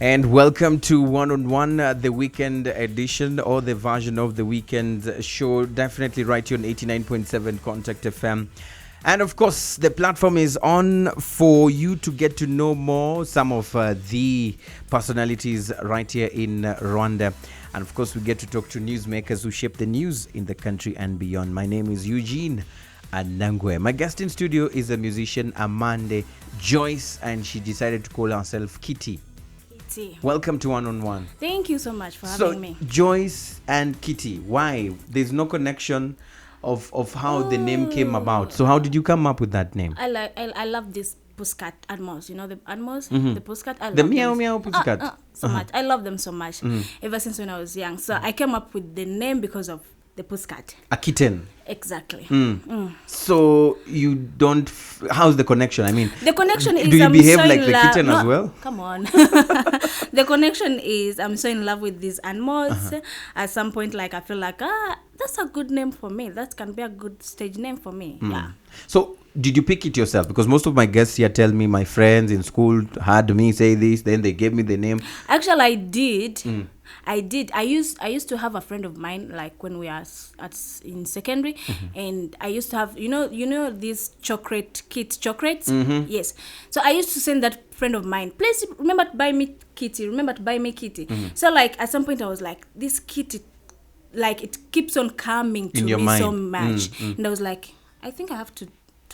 And welcome to One on One, the weekend edition or the version of the weekend show. Definitely right here on 89.7 Contact FM. And of course, the platform is on for you to get to know more some of the personalities right here in Rwanda. And of course, we get to talk to newsmakers who shape the news in the country and beyond. My name is Eugene Anangwe. My guest in studio is a musician, Amande Joyce, and she decided to call herself Kitty. Welcome to One on One. Thank you so much for having me. Joyce and Kitty, why? There's no connection of how the name came about. So how did you come up with that name? I love this pussycat animals. You know the animals, the pussycat. I The love meow them. meow pussycat. So much. I love them so much. Ever since when I was young. So I came up with the name because of the pussycat. A kitten. Exactly. So you don't. How's the connection? I mean, The connection is do you I'm behave so like in the love. kitten as well? Come on. The connection is I'm so in love with these animals. At some point, like I feel like that's a good name for me. That can be a good stage name for me. Yeah. So did you pick it yourself? Because most of my guests here tell me my friends in school had me say this, then they gave me the name. Actually, I did. I did. I used to have a friend of mine, like when we are in secondary, and I used to have you know these chocolate kids chocolates. Yes. So I used to send that friend of mine, please remember to buy me kitty. Remember to buy me kitty. So like at some point I was like, this kitty, like it keeps on coming to In your me mind. so much, and I was like, I think I have to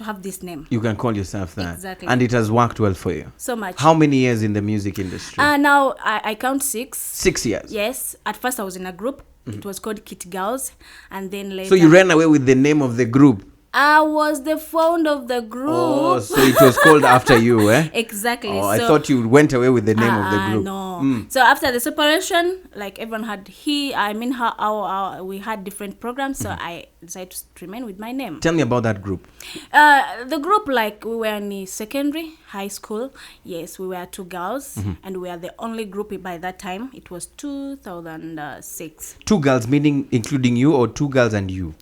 have this name. You can call yourself that. Exactly. And it has worked well for you. So much. How many years in the music industry? Now I count 6. 6 years. Yes. At first I was in a group. It was called Kit Girls. And then later... So you ran away with the name of the group. I was the founder of the group. Oh, so it was called after you, eh? Exactly. Oh, I thought you went away with the name of the group. No. So after the separation, like everyone had we had different programs. So I decided to remain with my name. Tell me about that group. The group, like we were in secondary, high school. Yes, we were 2 girls, and we were the only group by that time. It was 2006. 2 girls, meaning including you, or 2 girls and you?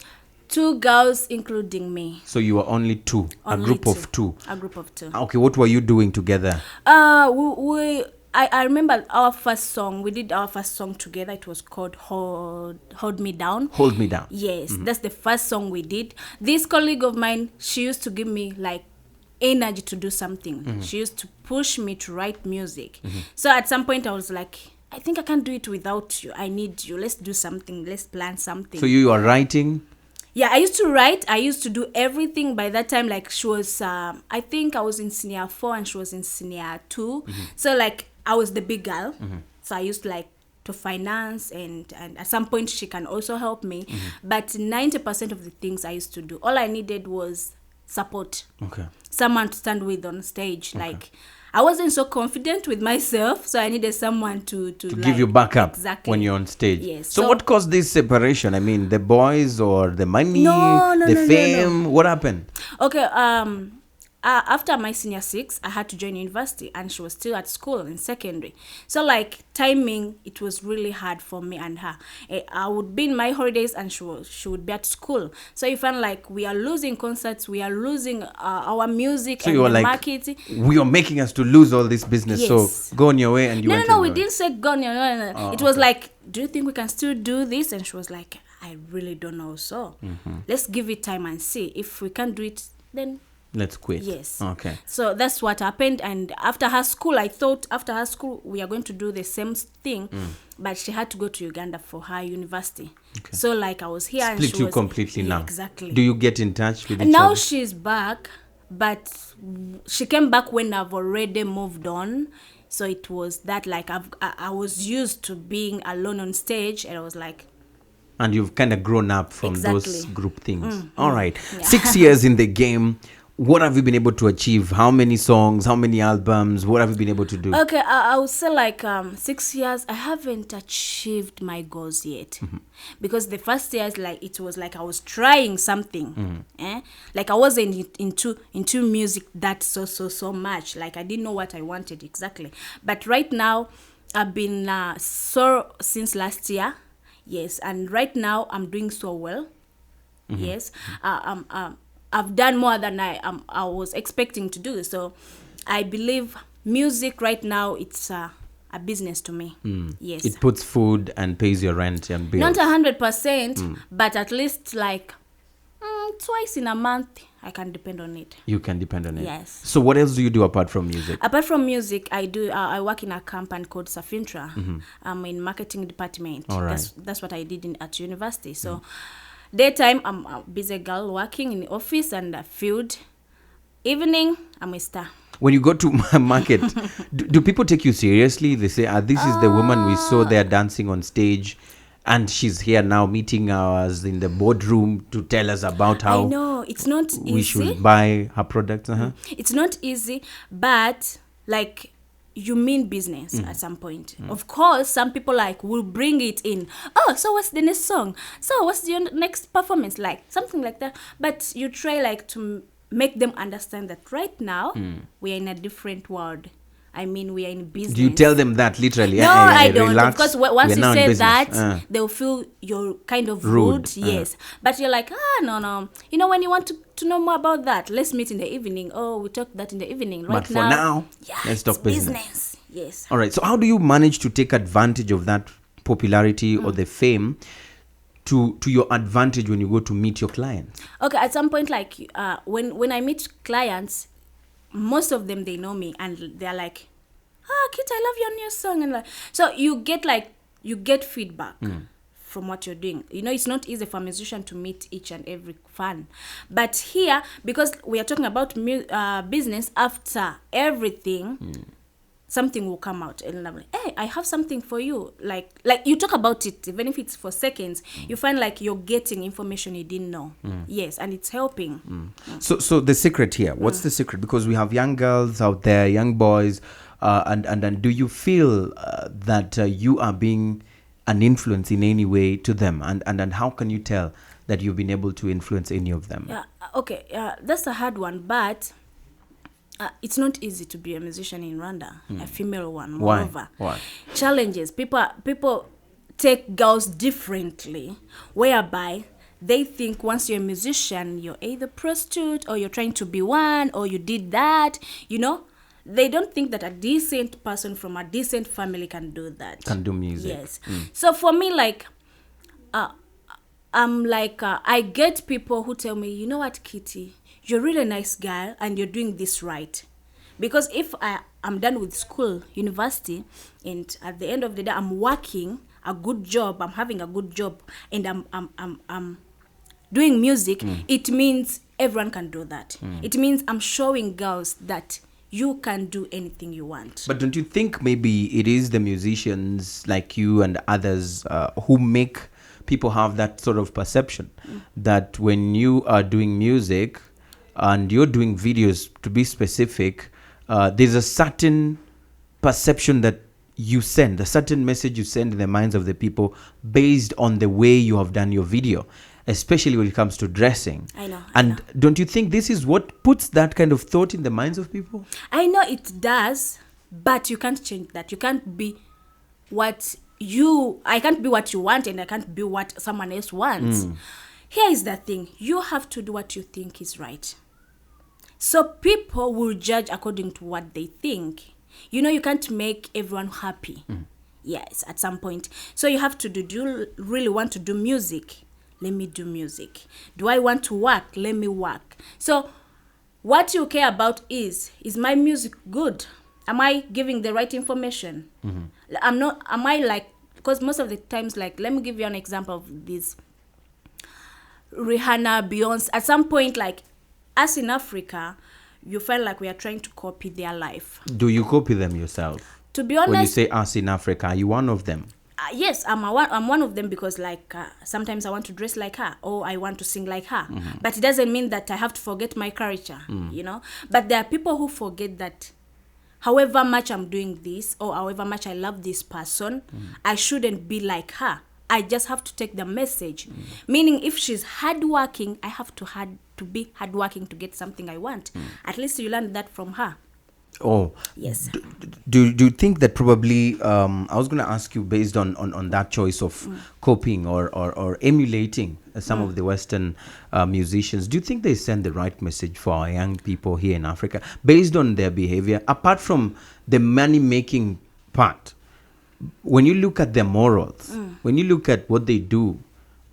2 girls, including me. So you were only 2, a group of 2. A group of 2. Okay, what were you doing together? I remember our first song. We did our first song together. It was called Hold Me Down. Hold Me Down. Yes, that's the first song we did. This colleague of mine, she used to give me like energy to do something. She used to push me to write music. So at some point I was like, I think I can't do it without you. I need you. Let's do something. Let's plan something. So you are writing? Yeah, I used to write. I used to do everything by that time. Like she was, I think I was in senior 4 and she was in senior 2. So like I was the big girl. So I used like to finance and at some point she can also help me. But 90% of the things I used to do, all I needed was support. Okay. Someone to stand with on stage. Like I wasn't so confident with myself, so I needed someone to give you backup exactly when you're on stage. Yes. So what caused this separation? I mean, the boys or the money, the fame? What happened? Okay, after my senior 6, I had to join university, and she was still at school in secondary. So like timing, it was really hard for me and her. I would be in my holidays and she would be at school. So you find like we are losing concerts, we are losing our music, so and you were the like, marketing. We are making us to lose all this business. Yes. So go on your way, and you went No, on we your way. didn't say go on your way. No. It was like, do you think we can still do this? And she was like, I really don't know. So let's give it time and see. If we can't do it, then let's quit. yes. Okay. So that's what happened. And after her school, I thought after her school we are going to do the same thing, but she had to go to Uganda for her university. Okay. So like I was here, Split and she you was completely now. Exactly. Do you get in touch with each Now other? she's back, but she came back when I've already moved on. So it was that like I was used to being alone on stage, and I was like, And you've kind of grown up from those Exactly. group things. All right. 6 years in the game. What have you been able to achieve? How many songs? How many albums? What have you been able to do? okay, I would say like 6 years. I haven't achieved my goals yet, because the first years like it was like I was trying something, like I wasn't into music that so much. Like I didn't know what I wanted exactly. But right now, I've been since last year. Yes, and right now I'm doing so well. Yes, I've done more than I was expecting to do. So I believe music right now, it's a a business to me. Yes. It puts food and pays your rent and bills. Not 100%, but at least like twice in a month, I can depend on it. You can depend on it. Yes. So what else do you do apart from music? Apart from music, I work in a company called Safintra. I'm in marketing department. All right. That's what I did at university. So daytime, I'm a busy girl working in the office and field. Evening, I'm a star. When you go to market, do people take you seriously? They say, this is the woman we saw there dancing on stage, and she's here now meeting us in the boardroom to tell us about how I know, it's not easy. we should buy her products. It's not easy, but like you mean business at some point. Of course, some people like will bring it in. Oh, so what's the next song? So what's your next performance? Like something like that. But you try like to make them understand that right now we are in a different world. I mean, we are in business. Do you tell them that literally? No, I don't. Relax. Because once We're now you in say business. that, they'll feel you're kind of rude. Yes. But you're like, no. You know, when you want to know more about that, let's meet in the evening. Oh, we talk that in the evening. Right But for now, let's talk business. Yes. All right. So how do you manage to take advantage of that popularity or the fame to your advantage when you go to meet your clients? Okay, at some point, like when I meet clients, most of them, they know me and they're like, Kit, I love your new song. And like, so you get feedback from what you're doing. You know, it's not easy for a musician to meet each and every fan. But here, because we are talking about business, after everything, something will come out. And I'm like, hey, I have something for you. Like you talk about it, even if it's for seconds, you find like you're getting information you didn't know. Yes, and it's helping. So the secret here, what's the secret? Because we have young girls out there, young boys, and do you feel that you are being an influence in any way to them? And how can you tell that you've been able to influence any of them? Yeah, okay, that's a hard one, but it's not easy to be a musician in Rwanda, a female one. Moreover, Why? Challenges. People take girls differently, whereby they think once you're a musician, you're either prostitute or you're trying to be one or you did that. You know, they don't think that a decent person from a decent family can do that. Can do music. Yes. So for me, like, I'm like, I get people who tell me, you know what, Kitty, you're really a nice girl and you're doing this right. Because if I'm done with school, university, and at the end of the day, I'm working a good job, I'm having a good job, and I'm doing music, it means everyone can do that. It means I'm showing girls that you can do anything you want. But don't you think maybe it is the musicians like you and others who make people have that sort of perception that when you are doing music and you're doing videos, to be specific, there's a certain perception that you send, a certain message you send in the minds of the people based on the way you have done your video, especially when it comes to dressing. I know. Don't you think this is what puts that kind of thought in the minds of people? I know it does, but you can't change that. You can't be I can't be what you want, and I can't be what someone else wants. Here is the thing. You have to do what you think is right. So people will judge according to what they think. You know, you can't make everyone happy. Yes, at some point. So you have to do you really want to do music? Let me do music. Do I want to work? Let me work. So what you care about is my music good? Am I giving the right information? Am I like, because most of the times, like, let me give you an example of this. Rihanna, Beyonce, at some point, like, us in Africa, you feel like we are trying to copy their life. Do you copy them yourself? To be honest, when you say us in Africa, are you one of them? Yes, I'm one of them, because like sometimes I want to dress like her or I want to sing like her. But it doesn't mean that I have to forget my culture, you know. But there are people who forget that however much I'm doing this or however much I love this person, I shouldn't be like her. I just have to take the message. Meaning if she's hardworking, I have to be hardworking to get something I want. At least you learn that from her. Oh, yes. Do you think that probably, I was going to ask you based on that choice of copying or emulating some of the Western musicians, do you think they send the right message for our young people here in Africa based on their behavior, apart from the money-making part? when you look at their morals, when you look at what they do,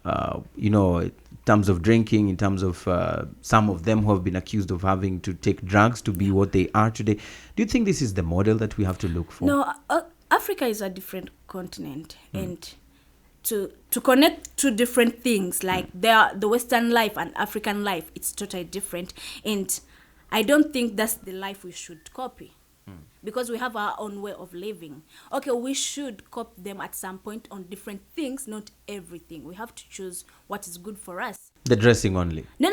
in terms of drinking, in terms of some of them who have been accused of having to take drugs to be what they are today, do you think this is the model that we have to look for? No, Africa is a different continent, and to connect two different things, like the Western life and African life, it's totally different, and I don't think that's the life we should copy. Because we have our own way of living. Okay, we should copy them at some point on different things, not everything. We have to choose what is good for us. The dressing only. No,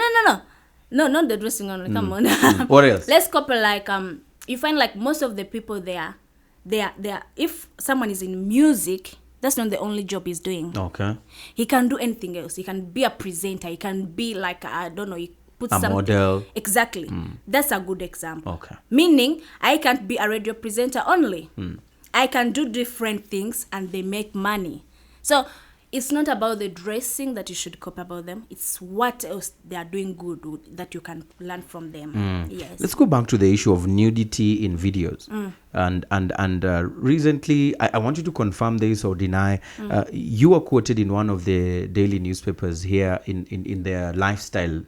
not the dressing only. Come on. What else? Let's copy like you find like most of the people there, if someone is in music, that's not the only job he's doing. Okay. He can do anything else. He can be a presenter. He can be like I don't know. He put a model. Exactly. That's a good example. Okay. Meaning, I can't be a radio presenter only. I can do different things and they make money. So it's not about the dressing that you should copy about them. It's what else they are doing good that you can learn from them. Yes. Let's go back to the issue of nudity in videos. And recently, I want you to confirm this or deny. You were quoted in one of the daily newspapers here in their lifestyle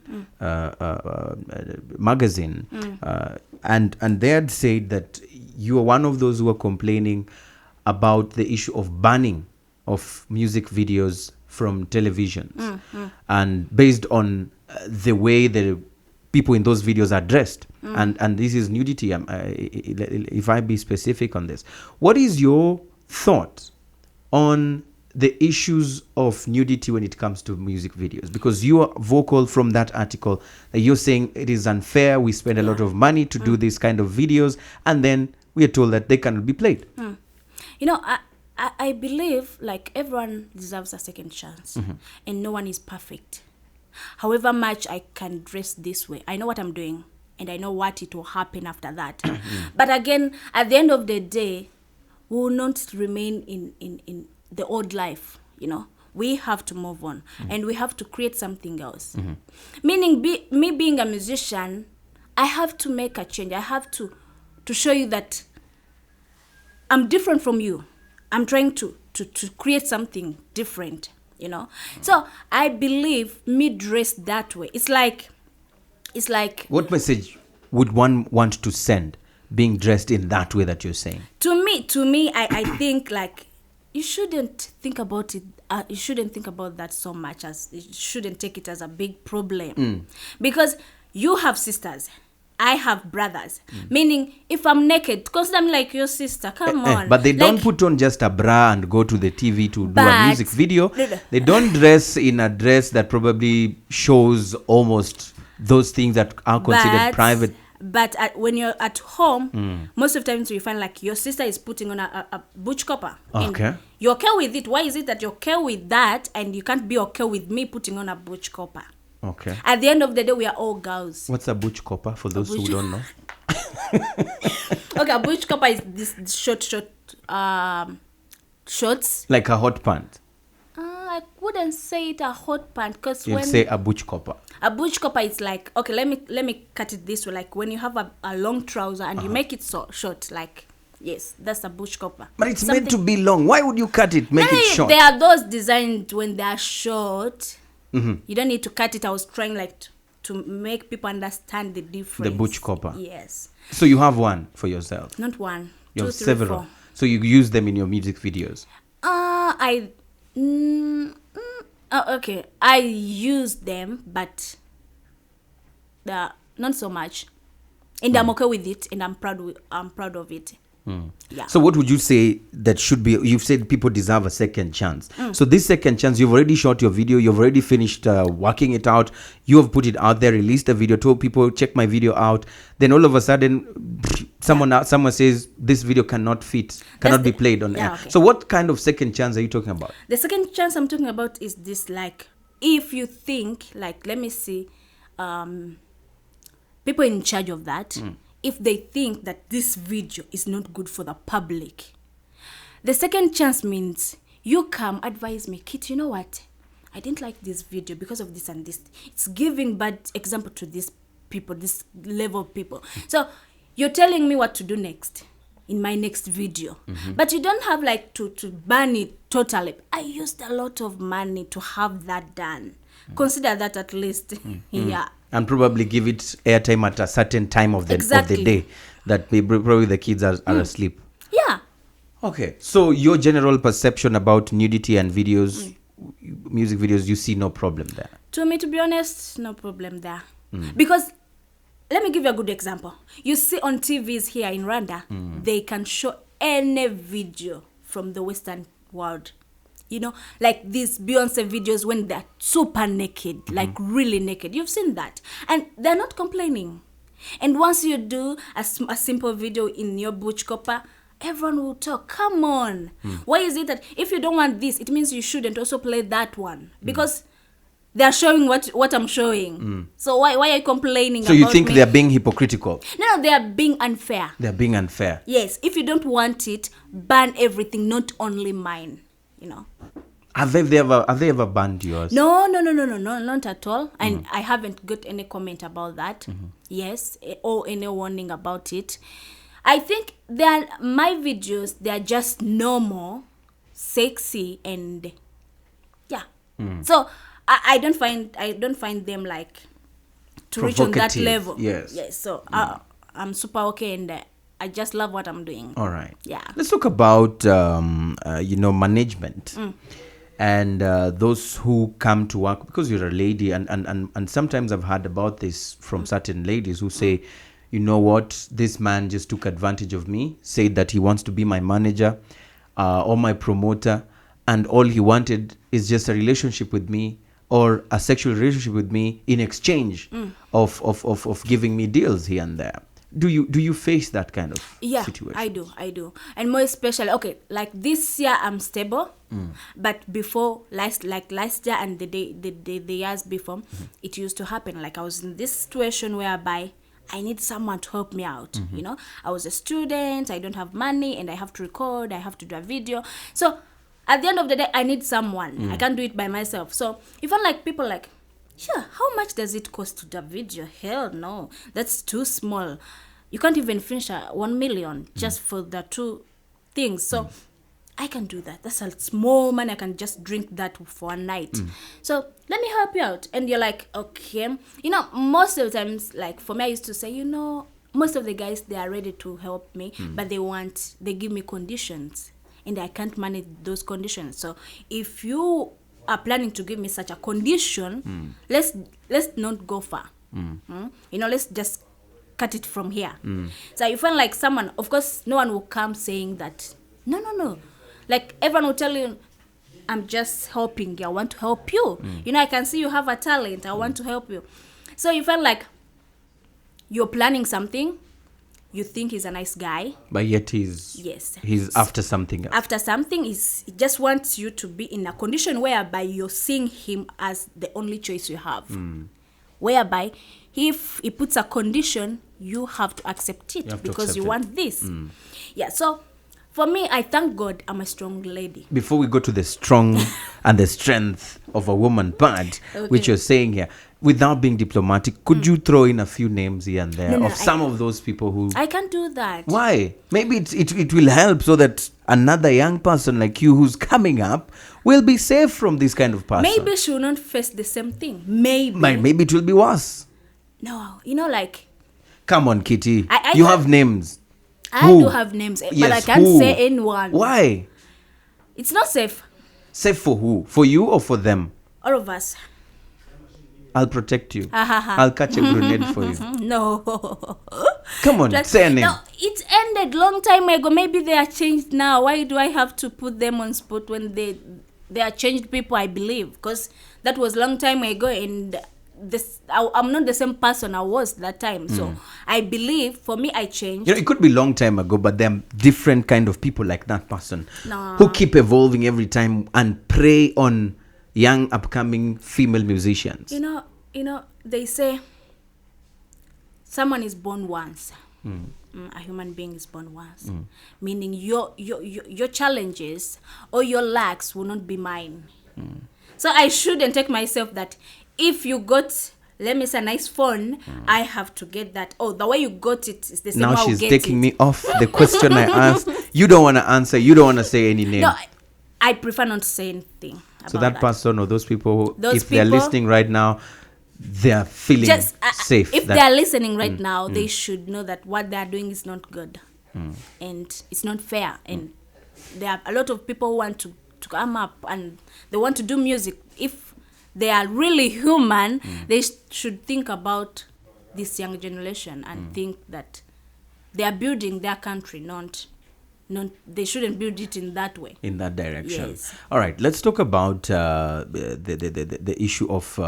magazine. And they had said that you are one of those who are complaining about the issue of banning of music videos from televisions, and based on the way the people in those videos are dressed, and this is nudity. If I be specific on this, what is your thought on the issues of nudity when it comes to music videos? Because you are vocal from that article that you're saying it is unfair. We spend a lot of money to do these kind of videos, and then we are told that they cannot be played. I believe like everyone deserves a second chance, and no one is perfect. However much I can dress this way, I know what I'm doing and I know what it will happen after that. But again, at the end of the day, we will not remain in the old life, We have to move on and we have to create something else. Meaning me being a musician, I have to make a change. I have to show you that I'm different from you. I'm trying to create something different, So I believe me dressed that way. It's like. What message would one want to send being dressed in that way that you're saying? To me, I think like you shouldn't think about it. You shouldn't think about that so much, as you shouldn't take it as a big problem, because you have sisters. I have brothers. Meaning, if I'm naked, consider me like your sister. Come on. But they don't put on just a bra and go to the TV to do a music video. They don't dress in a dress that probably shows almost those things that are considered private. But when you're at home, most of the times you find like your sister is putting on a butch copper. Okay. You're okay with it. Why is it that you're okay with that and you can't be okay with me putting on a butch copper? Okay. At the end of the day, we are all girls. What's a butch copper for those who don't know? Okay, a butch copper is this short shorts. Like a hot pant. I wouldn't say it a hot pant because You'd say a butch copper. A butch copper is like, okay, let me cut it this way. Like when you have a long trouser and you make it so short, like, yes, that's a butch copper. But it's meant to be long. Why would you cut it, make it short? There are those designed when they are short. You don't need to cut it. I was trying like to make people understand the difference. The butch copper. Yes. So you have one for yourself? Not one. You have 2, 3, several. 4. So you use them in your music videos? Okay. I use them, but not so much. And I'm okay with it, and I'm proud of it. Yeah. So what would you say that should be? You've said people deserve a second chance. So this second chance, you've already shot your video, you've already finished working it out, you have put it out there, released the video, told people check my video out. Then all of a sudden, someone says this video cannot be played on air. Okay. So what kind of second chance are you talking about? The second chance I'm talking about is this: like if you think, like, let me see, people in charge of that. If they think that this video is not good for the public, the second chance means you come advise me, Kit, you know what? I didn't like this video because of this and this. It's giving bad example to these people, this level of people. So you're telling me what to do next. in my next video. But you don't have like to ban it totally. I used a lot of money to have that done. Consider that at least. Yeah. And probably give it airtime at a certain time of the Exactly. day that probably the kids are asleep. Yeah. Okay, so your general perception about nudity and videos, music videos, you see no problem there. To me, to be honest, no problem there. Because, let me give you a good example. You see on TVs here in Rwanda, they can show any video from the Western world. You know, like these Beyonce videos when they're super naked, like really naked. You've seen that. And they're not complaining. And once you do a simple video in your butch copper, everyone will talk. Come on. Why is it that if you don't want this, it means you shouldn't also play that one? Because they're showing what I'm showing. So why are you complaining So about you think me? they're being hypocritical? No, they are being unfair. They're being unfair. Yes, if you don't want it, ban everything, not only mine. You know. Have they ever banned yours? No, not at all. And I haven't got any comment about that. Yes, or any warning about it. I think my videos, they are just normal, sexy, and yeah. So I don't find them like to reach on that Provocative, level. yes. Yes. So I'm super okay, and I just love what I'm doing. All right. Yeah. Let's talk about management and those who come to work, because you're a lady, and sometimes I've heard about this from certain ladies who say, you know what, this man just took advantage of me, said that he wants to be my manager or my promoter, and all he wanted is just a relationship with me or a sexual relationship with me in exchange of giving me deals here and there. Do you face that kind of situation? I do. And more especially, okay, like this year I'm stable, but before last year and the years before, it used to happen. Like I was in this situation whereby I need someone to help me out. You know, I was a student, I don't have money, and I have to record, I have to do a video. So at the end of the day, I need someone. I can't do it by myself. So if I'm like people like, sure, how much does it cost to do a video? Hell no, that's too small. You can't even finish 1 million just for the two things. So I can do that. That's a small money. I can just drink that for a night. So let me help you out. And you're like, okay. You know, most of the times, like for me, I used to say, you know, most of the guys, they are ready to help me, but they give me conditions, and I can't manage those conditions. So if you are planning to give me such a condition, let's not go far. You know, let's just cut it from here. So you find like someone, of course, no one will come saying that, no. Like everyone will tell you, I'm just helping you. I want to help you. You know, I can see you have a talent. I want to help you. So you feel like you're planning something. You think he's a nice guy. But yet he's after something else. After something, he just wants you to be in a condition whereby you're seeing him as the only choice you have. Whereby if he puts a condition, you have to accept it because you want this. Yeah, so for me, I thank God I'm a strong lady. Before we go to the strong and the strength of a woman part, which you're saying here, without being diplomatic, could you throw in a few names here and there of some of those people who... I can't do that. Why? Maybe it will help so that another young person like you who's coming up will be safe from this kind of person. Maybe she will not face the same thing. Maybe. Maybe it will be worse. No, you know, like... Come on, Kitty. You have names. I do have names, but I can't say anyone. Why? It's not safe. Safe for who? For you or for them? All of us. I'll protect you. I'll catch a grenade for you. No. Come on, say a name. No, it ended long time ago. Maybe they are changed now. Why do I have to put them on spot when they are changed people, I believe? Because that was long time ago, and I'm not the same person I was that time. So I believe, for me, I changed. You know, it could be long time ago, but there are different kind of people like that person who keep evolving every time and prey on young upcoming female musicians. You know, they say someone is born once. A human being is born once. Meaning your challenges or your lacks will not be mine. So I shouldn't take myself that if you got let me say a nice phone, I have to get that. Oh, the way you got it is the same Now way she's I'll get taking it. me off the question I asked. You don't want to answer. You don't want to say any name. No, I prefer not to say anything about So that person or those people, who, Those if they're people- listening right now, they're feeling just safe. if that- they are listening right now, they should know that what they are doing is not good, and it's not fair. And there are a lot of people who want to come up and they want to do music. If they are really human, they should think about this young generation and think that they are building their country, not they shouldn't build it in that way. in that direction. Yes. All right, let's talk about the issue of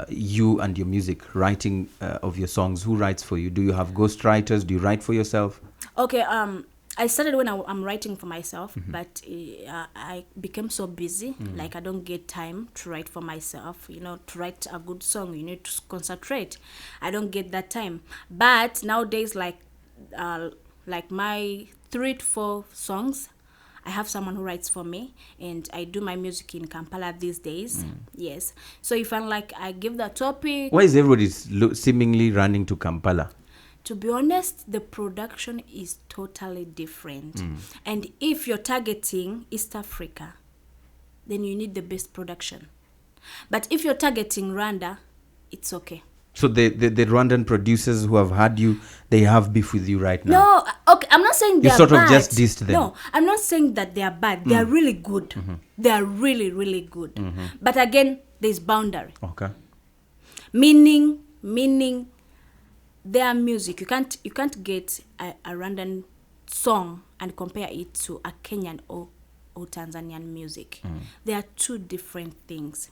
you and your music, writing of your songs. Who writes for you? Do you have ghostwriters? Do you write for yourself? Okay, I started when I'm writing for myself, but I became so busy, like I don't get time to write for myself. You know, to write a good song, you need to concentrate. I don't get that time. But nowadays, like my 3 to 4 songs, I have someone who writes for me, and I do my music in Kampala these days. Yes. So if I'm like, I give the topic. Why is everybody seemingly running to Kampala? To be honest, the production is totally different. And if you're targeting East Africa, then you need the best production. But if you're targeting Rwanda, it's okay. So the Rwandan producers who have had you, they have beef with you right now. No, okay, I'm not saying they're sort of bad. just dissed them. No, I'm not saying that they are bad. They are really good. They are really, really good. But again, there's boundary. Okay. Meaning their music, you can't get a Rwandan song and compare it to a Kenyan or Tanzanian music. They are 2 different things.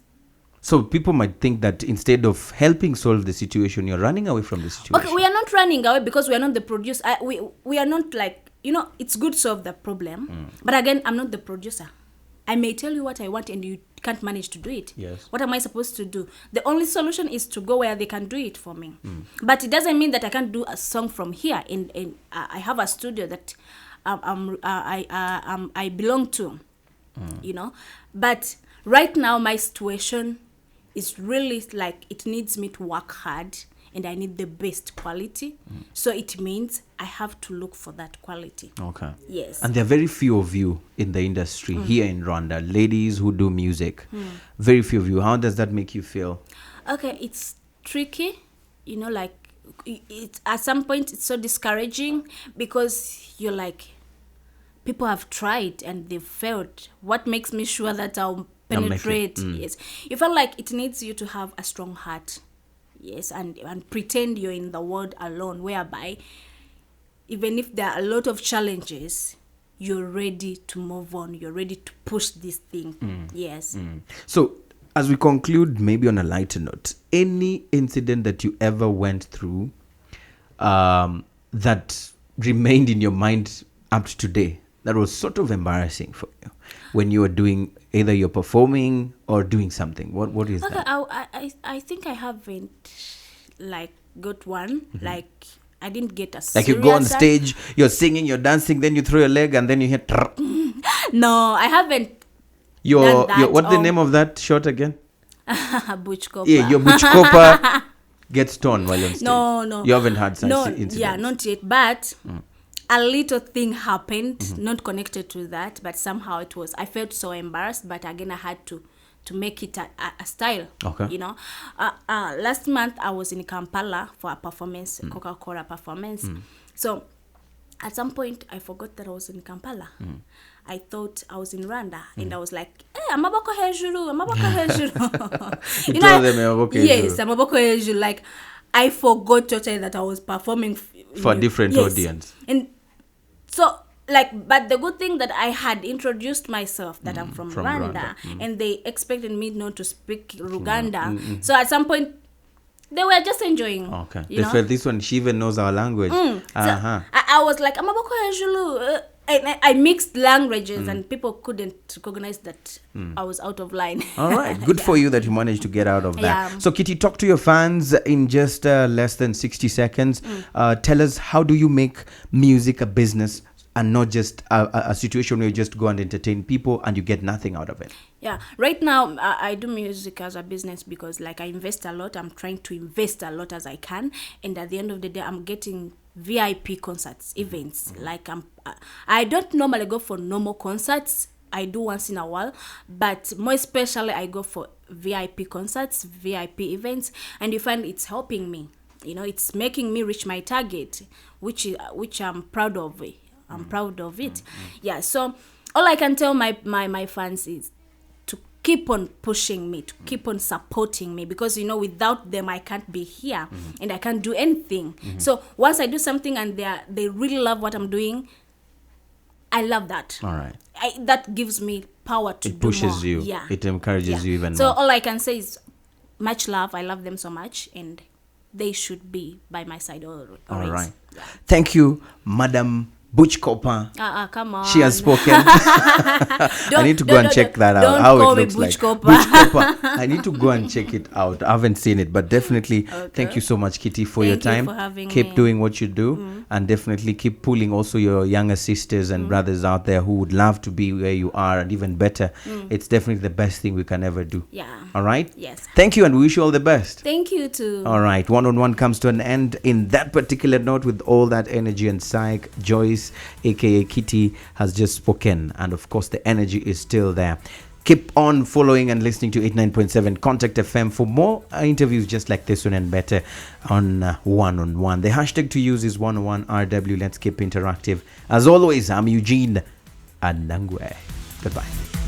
So people might think that instead of helping solve the situation, you're running away from the situation. Okay, we are not running away because we are not the producer. We are not like, it's good to solve the problem. But again, I'm not the producer. I may tell you what I want and you can't manage to do it. Yes. What am I supposed to do? The only solution is to go where they can do it for me. But it doesn't mean that I can't do a song from here. And I have a studio that I belong to, But right now, my situation is really like it needs me to work hard and I need the best quality. So it means I have to look for that quality. Okay. Yes. And there are very few of you in the industry here in Rwanda, ladies who do music. Very few of you. How does that make you feel? Okay, it's tricky, like it at some point it's so discouraging because you're like, people have tried and they've failed. What makes me sure that I'll penetrate? Yes. You feel like it needs you to have a strong heart. Yes, and pretend you're in the world alone, whereby even if there are a lot of challenges, you're ready to move on. You're ready to push this thing. Yes. So as we conclude, maybe on a lighter note, any incident that you ever went through that remained in your mind up to today, that was sort of embarrassing for you when you were doing, either you're performing or doing something? What is that? I think I haven't like got one. Like I didn't get a Like you go on stage, you're singing, you're dancing, then you throw your leg and then you hit. No, I haven't. Your what's the name of that shot again? Butch Copper. Yeah, your Butch Copper gets torn while on stage. No. You haven't had such No, incidents. yeah, not yet. But a little thing happened, not connected to that, but somehow it was. I felt so embarrassed, but again, I had to make it a style. Okay. Last month I was in Kampala for a performance, Coca-Cola performance. So at some point I forgot that I was in Kampala. I thought I was in Rwanda, and I was like, "Hey, amaboko hejuru, amaboko hejuru." You told them amaboko hejuru. Yes, amaboko hejuru. Like I forgot totally that I was performing for a different audience. And so, but the good thing that I had introduced myself that I'm from Rwanda, and they expected me not to speak Luganda. So at some point, they were just enjoying. Okay. They felt this one, she even knows our language. So I was like, amaboko hejuru. And I mixed languages, and people couldn't recognize that I was out of line. All right. Good for you that you managed to get out of that. Yeah. So, Kitty, talk to your fans in just less than 60 seconds. Tell us, how do you make music a business and not just a situation where you just go and entertain people and you get nothing out of it? Yeah, right now I do music as a business because like I invest a lot. I'm trying to invest a lot as I can, and at the end of the day, I'm getting VIP concerts, events. Like I don't normally go for normal concerts. I do once in a while, but more especially I go for VIP concerts, VIP events, and you find it's helping me. It's making me reach my target, which I'm proud of. I'm proud of it. Yeah. So all I can tell my fans is to keep on pushing me, to keep on supporting me, because without them I can't be here, and I can't do anything. So once I do something and they really love what I'm doing, I love that. All right. That gives me power to do more. It pushes you. Yeah. It encourages you even so more. all I can say is much love. I love them so much, and they should be by my side always. All right. Thank you, Madam Butch Copper. Come on. She has spoken. I need to go and check that out. How it looks like. Butch Copper. I need to go and check it out. I haven't seen it, but definitely thank you so much, Kitty, for your time. Thank you for having keep me. doing what you do, and definitely keep pulling also your younger sisters and brothers out there who would love to be where you are, and even better. It's definitely the best thing we can ever do. Yeah. All right? Yes. Thank you, and we wish you all the best. Thank you too. All right, one-on-one comes to an end in that particular note with all that energy and psych. Joyce, aka Kitty, has just spoken, and of course the energy is still there. Keep on following and listening to 89.7 Contact FM for more interviews just like this one and better on one-on-one. The hashtag to use is 101RW. Let's keep interactive. As always, I'm Eugene Anangwe. Goodbye.